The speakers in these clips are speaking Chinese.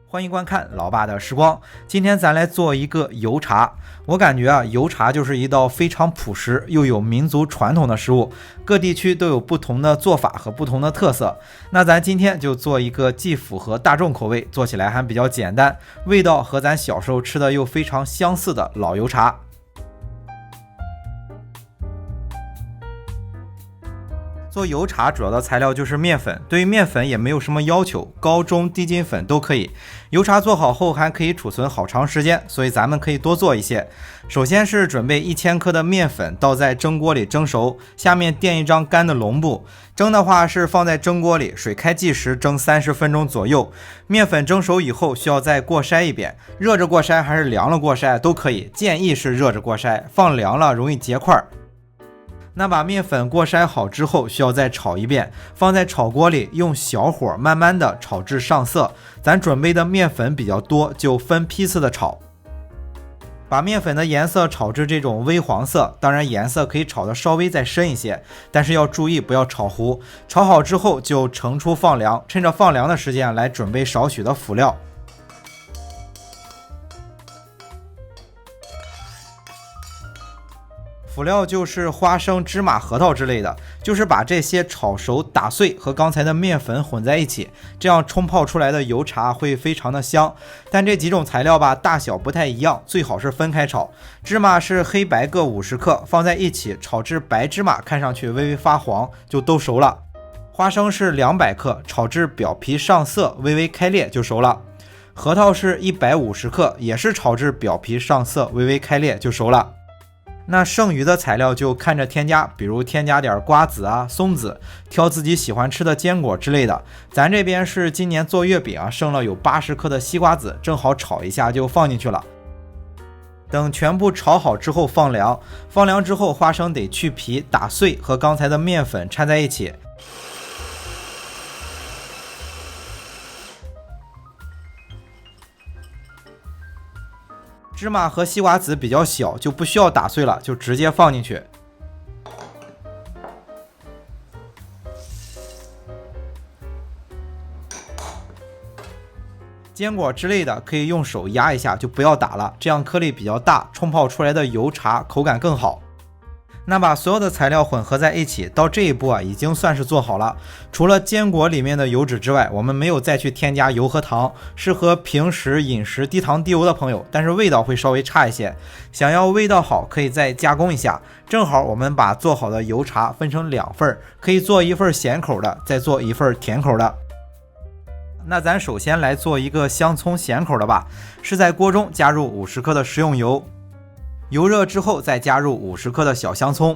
欢迎观看老爸的时光。今天咱来做一个油茶。我感觉油茶就是一道非常朴实又有民族传统的食物，各地区都有不同的做法和不同的特色。那咱今天就做一个既符合大众口味，做起来还比较简单，味道和咱小时候吃的又非常相似的老油茶。做油茶主要的材料就是面粉，对于面粉也没有什么要求，高中低筋粉都可以。油茶做好后还可以储存好长时间，所以咱们可以多做一些。首先是准备1000克的面粉倒在蒸锅里蒸熟，下面垫一张干的笼布。蒸的话是放在蒸锅里，水开计时蒸30分钟左右。面粉蒸熟以后需要再过筛一遍，热着过筛还是凉了过筛都可以，建议是热着过筛，放凉了容易结块。那把面粉过筛好之后，需要再炒一遍，放在炒锅里，用小火慢慢的炒至上色。咱准备的面粉比较多，就分批次的炒。把面粉的颜色炒至这种微黄色，当然颜色可以炒的稍微再深一些，但是要注意不要炒糊。炒好之后就盛出放凉，趁着放凉的时间来准备少许的辅料。辅料就是花生、芝麻、核桃之类的，就是把这些炒熟打碎和刚才的面粉混在一起，这样冲泡出来的油茶会非常的香。但这几种材料吧，大小不太一样，最好是分开炒。芝麻是黑白各50克，放在一起炒至白芝麻看上去微微发黄，就都熟了。花生是200克，炒至表皮上色，微微开裂就熟了。核桃是150克，也是炒至表皮上色，微微开裂就熟了。那剩余的材料就看着添加，比如添加点瓜子松子，挑自己喜欢吃的坚果之类的。咱这边是今年做月饼剩了有80克的西瓜子，正好炒一下就放进去了。等全部炒好之后放凉，放凉之后花生得去皮打碎，和刚才的面粉掺在一起。芝麻和西瓜籽比较小，就不需要打碎了，就直接放进去。坚果之类的可以用手压一下，就不要打了，这样颗粒比较大，冲泡出来的油茶口感更好。那把所有的材料混合在一起，到这一步已经算是做好了。除了坚果里面的油脂之外，我们没有再去添加油和糖，适合平时饮食低糖低油的朋友，但是味道会稍微差一些。想要味道好，可以再加工一下。正好我们把做好的油茶分成2份，可以做一份咸口的，再做一份甜口的。那咱首先来做一个香葱咸口的吧，是在锅中加入50克的食用油。油热之后再加入50克的小香葱，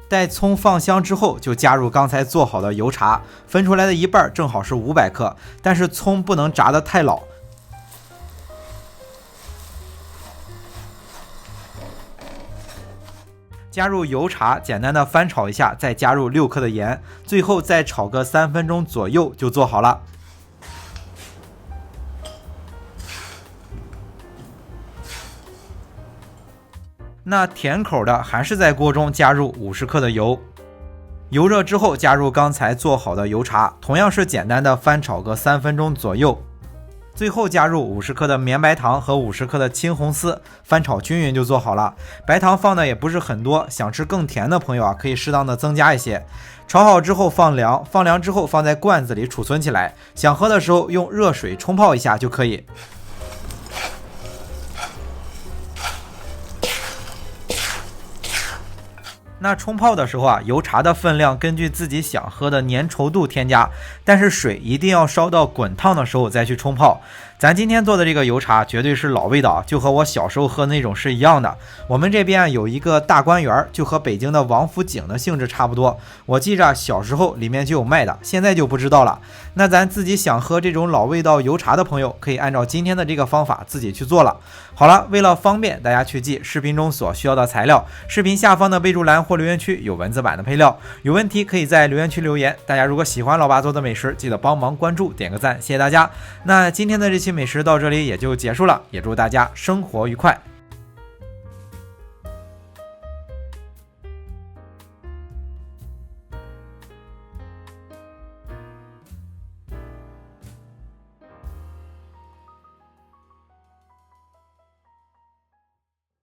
待葱放香之后就加入刚才做好的油茶，分出来的一半正好是500克，但是葱不能炸得太老。加入油茶，简单的翻炒一下，再加入6克的盐，最后再炒个3分钟左右就做好了。那甜口的还是在锅中加入50克的油，油热之后加入刚才做好的油茶，同样是简单的翻炒个3分钟左右，最后加入50克的绵白糖和50克的青红丝，翻炒均匀就做好了。白糖放的也不是很多，想吃更甜的朋友可以适当的增加一些。炒好之后放凉，放凉之后放在罐子里储存起来，想喝的时候用热水冲泡一下就可以。那冲泡的时候油茶的分量根据自己想喝的粘稠度添加，但是水一定要烧到滚烫的时候再去冲泡。咱今天做的这个油茶绝对是老味道，就和我小时候喝的那种是一样的。我们这边有一个大观园，就和北京的王府井的性质差不多。我记着小时候里面就有卖的，现在就不知道了。那咱自己想喝这种老味道油茶的朋友，可以按照今天的这个方法自己去做了。好了，为了方便大家去记视频中所需要的材料，视频下方的备注栏或留言区有文字版的配料，有问题可以在留言区留言。大家如果喜欢老爸做的美食，记得帮忙关注点个赞，谢谢大家。那今天的这期美食到这里也就结束了，也祝大家生活愉快。